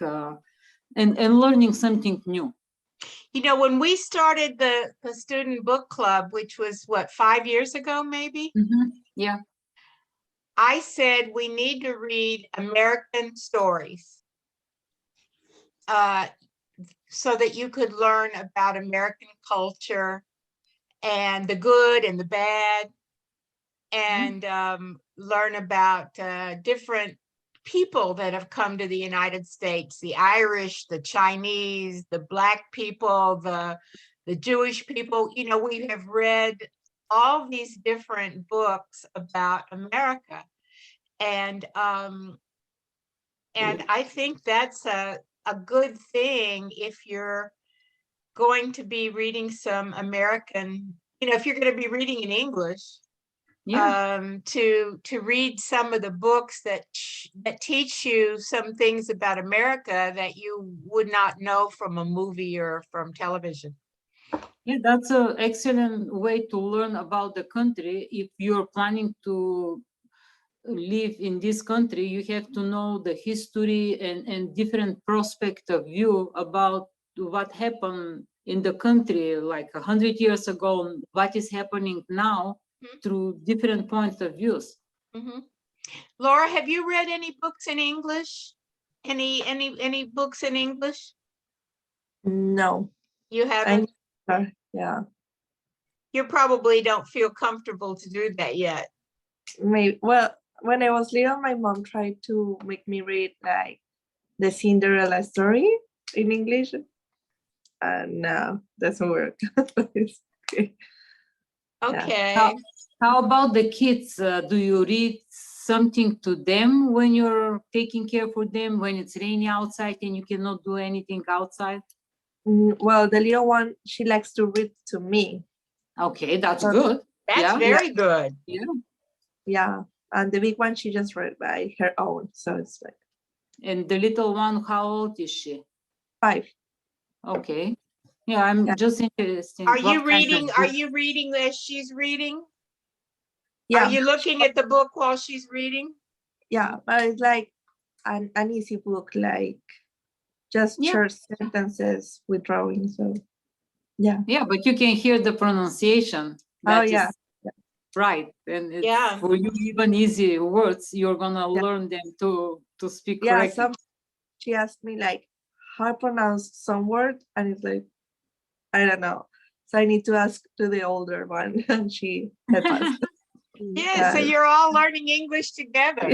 and learning something new. You know, when we started the student book club, which was what, 5 years ago, maybe? Yeah. I said we need to read American stories so that you could learn about American culture and the good and the bad, and learn about different people that have come to the United States, the Irish, the Chinese, the Black people, the Jewish people. You know, we have read all these different books about America. And I think that's a good thing if you're going to be reading some American, you know, if you're going to be reading in English, to read some of the books that teach you some things about America that you would not know from a movie or from television. Yeah, that's an excellent way to learn about the country. If you're planning to live in this country, you have to know the history and different prospect of view about what happened in the country like 100 years ago, what is happening now through different points of views. Laura, have you read any books in English? Any books in English? No, You haven't? yeah, You probably don't feel comfortable to do that yet. maybe. Well, when I was little, my mom tried to make me read like the Cinderella story in English, and no, doesn't work. It's okay. Okay. How about the kids? Do you read something to them when you're taking care for them, when it's raining outside and you cannot do anything outside? Well, the little one, she likes to read to me. Okay, that's So- good. That's very good. Yeah, and the big one, she just read by her own. So it's like And the little one, how old is she? 5. Okay. Yeah, I'm just interested. Are you reading as she's reading? Yeah, Are you looking at the book while she's reading? yeah, but it's like an easy book, like just short sentences with drawing. So yeah. Yeah, but you can hear the pronunciation. Oh That yeah. is right. And it's Yeah. for you even easy words, you're gonna learn them to speak Yeah, correctly. she asked me like how to pronounce some word, and it's like I don't know. So I need to ask to the older one, and she helped us. Yeah, so you're all learning English together.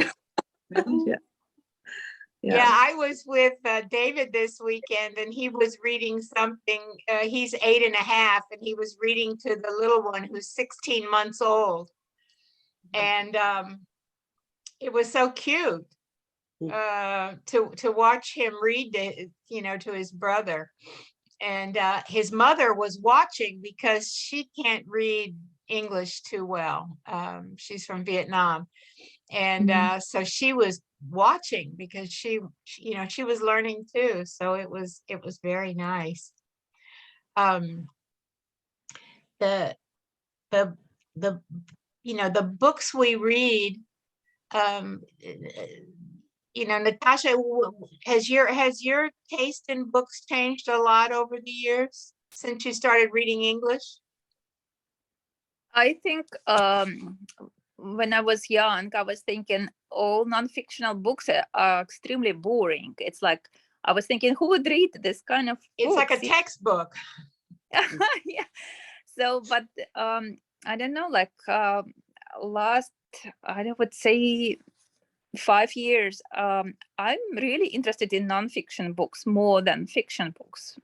Yeah. I was with David this weekend, and he was reading something. He's 8.5, and he was reading to the little one who's 16 months old. And it was so cute to watch him read to his brother. And his mother was watching because she can't read English too well. She's from Vietnam. And so she was watching because she was learning too. So it was very nice. The books we read, Natasha, has your taste in books changed a lot over the years since you started reading English? I think when I was young, I was thinking all non-fictional books are extremely boring. It's like I was thinking, who would read this kind of It's like a books? textbook. Yeah. So, but I don't know, like last, I would say 5 years, I'm really interested in non-fiction books more than fiction books.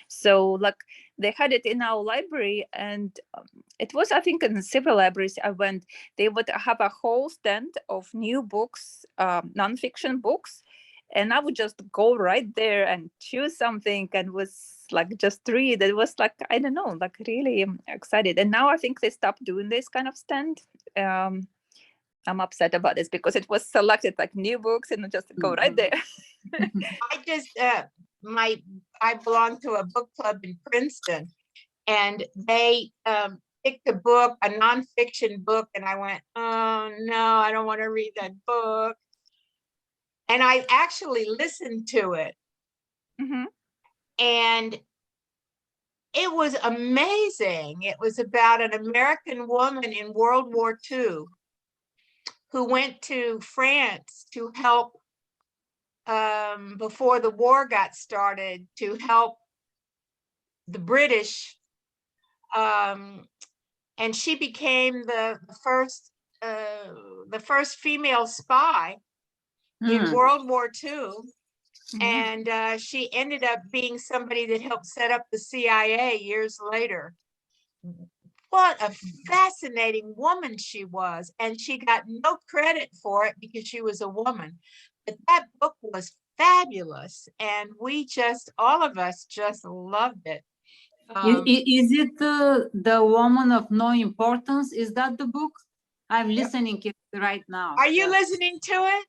So like they had it in our library, and it was, I think, in several libraries I went, they would have a whole stand of new books, non-fiction books, and I would just go right there and choose something and was like just read. It was like, I don't know, like really excited. And now I think they stopped doing this kind of stand. I'm upset about this because it was selected like new books and just go right there. I belong to a book club in Princeton, and they picked a book, a nonfiction book, and I went, oh no, I don't want to read that book. And I actually listened to it. Mhm. And it was amazing. It was about an American woman in World War II who went to France to help before the war got started, to help the British. And she became the first female spy in Mm. World War II. Mhm. And she ended up being somebody that helped set up the CIA years later. What a fascinating woman she was. And she got no credit for it because she was a woman. But that book was fabulous. And we just, all of us just loved it. Is it the Woman of No Importance? Is that the book? I'm listening it right now. Are you Yes. listening to it?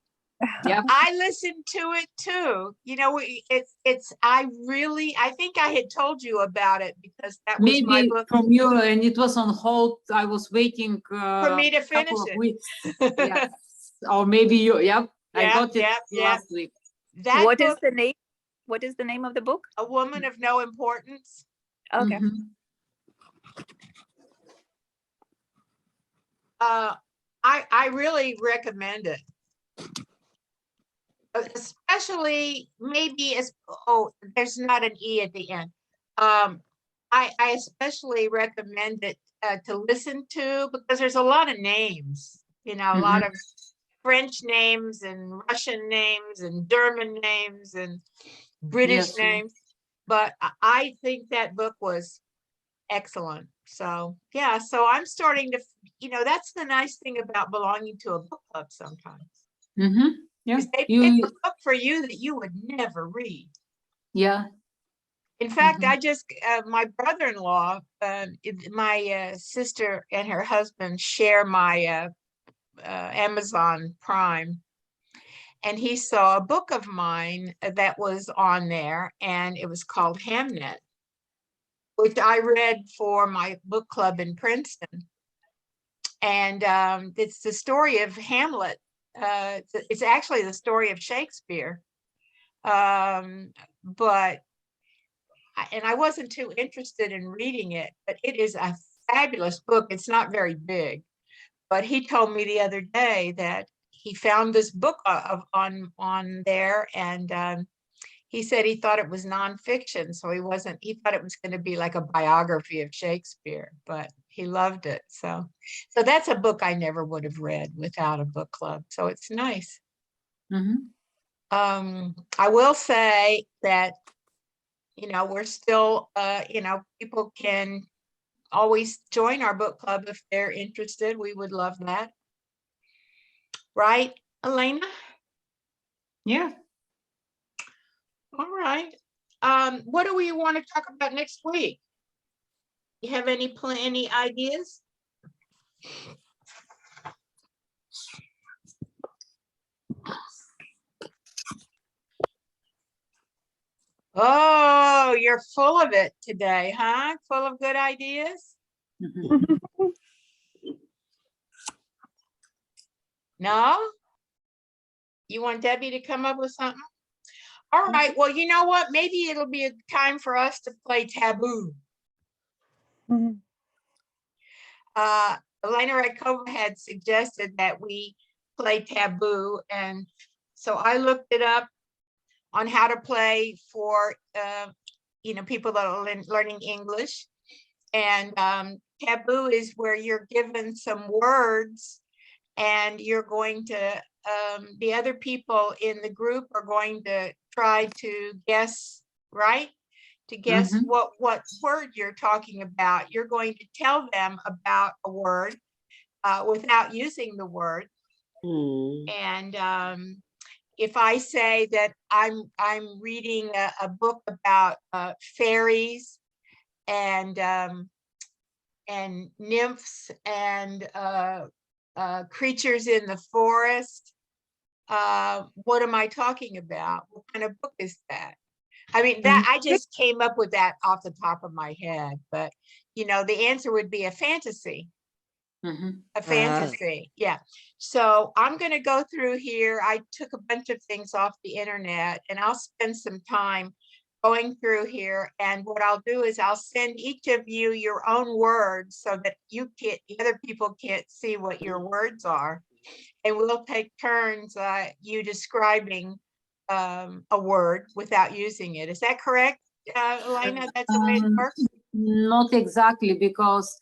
Yep. I listened to it too. You know, I think I had told you about it because that was my Maybe book from you, and it was on hold. I was waiting for me to finish couple of it. weeks. Yes. Or maybe you, yep. I Yeah, got it yeah, yeah. last week. That What is book, the name? What is the name of the book? A Woman of No Importance. Okay. Mhm. I really recommend it. Especially maybe as, oh, there's not an E at the end. I especially recommend it to listen to because there's a lot of names, you know, a lot of French names and Russian names and German names and British Yes. names. But I think that book was excellent. So yeah, so I'm starting to, you know, that's the nice thing about belonging to a book club sometimes. Mm-hmm. Yeah. Because they pick You, a book for you that you would never read. yeah. In fact, Mhm. I just, my brother-in-law, my sister and her husband share my Amazon Prime. And he saw a book of mine that was on there, and it was called Hamnet, which I read for my book club in Princeton. And it's the story of Hamlet. It's actually the story of Shakespeare. But I wasn't too interested in reading it, but it is a fabulous book. It's not very big, but he told me the other day that he found this book on there, and he said he thought it was nonfiction, so he thought it was going to be like a biography of Shakespeare, but he loved it. So that's a book I never would have read without a book club. So it's nice. Mhm. I will say that, you know, we're still, you know, people can always join our book club if they're interested. We would love that. Right, Elena? Yeah. All right. What do we want to talk about next week? You have any ideas? Oh, you're full of it today, huh? Full of good ideas? Mhm. No? You want Debbie to come up with something? All right, well, you know what? Maybe it'll be a time for us to play Taboo. Mhm. Elena Radkova had suggested that we play Taboo, and so I looked it up on how to play for you know, people that are learning English. And Taboo is where you're given some words, and you're going to the other people in the group are going to try to guess, right? To guess Mhm. what word you're talking about. You're going to tell them about a word without using the word. Hmm. And if I say that I'm reading a book about fairies and nymphs and creatures in the forest, what am I talking about? What kind of book is that? I mean, that I just came up with that off the top of my head, but you know, the answer would be a fantasy. Mhm. A fantasy, yeah. So I'm going to go through here. I took a bunch of things off the internet, and I'll spend some time going through here, and what I'll do is I'll send each of you your own words so that you can't, the other people can't see what your words are. And we'll take turns, you describing a word without using it. Is that correct, Elena? That's the way it works? Not exactly, because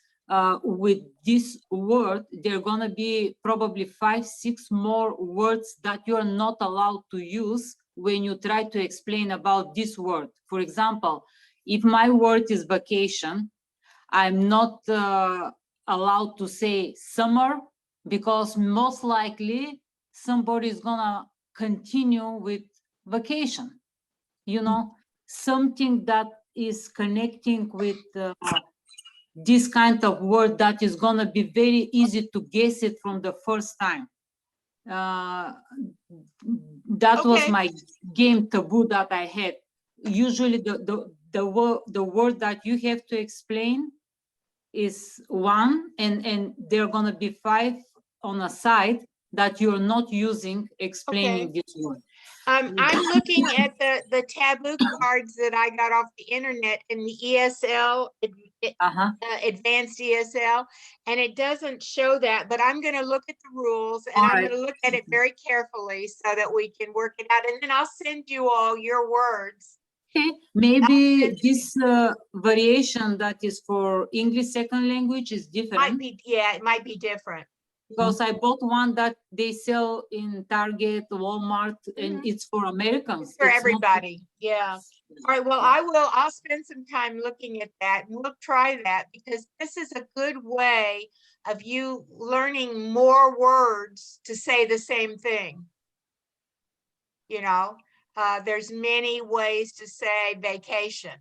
with this word, there are gonna be probably 5, 6 more words that you are not allowed to use when you try to explain about this word. For example, if my word is vacation, I'm not allowed to say summer, because most likely somebody is gonna continue with vacation. You know, something that is connecting with this kind of word that is gonna be very easy to guess it from the first time. That was Okay. my game taboo that I had. Usually the word that you have to explain is one, and there are gonna be 5 on a side that you're not using explaining this word. I'm looking at the taboo cards that I got off the internet in the ESL, advanced ESL, and it doesn't show that, but I'm gonna look at the rules and I'm gonna look at it very carefully so that we can work it out, and then I'll send you all your words. Okay, maybe this variation that is for English second language is Might different, be, yeah, it might be different. because I bought one that they sell in Target, Walmart, and it's for Americans. For It's not everybody, yeah. All right, well, I'll spend some time looking at that, and we'll try that, because this is a good way of you learning more words to say the same thing. You know, there's many ways to say vacation.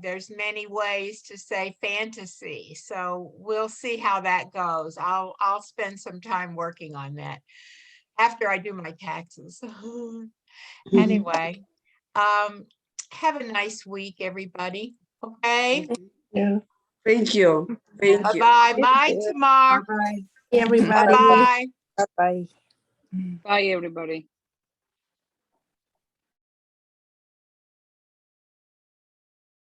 There's many ways to say fantasy. So we'll see how that goes. I'll spend some time working on that after I do my taxes. Anyway, have a nice week, everybody. Okay. Yeah. Thank you. Thank you. Bye-bye. Bye, Tamar. Bye-bye. Everybody. Bye-bye. Bye. Bye, everybody.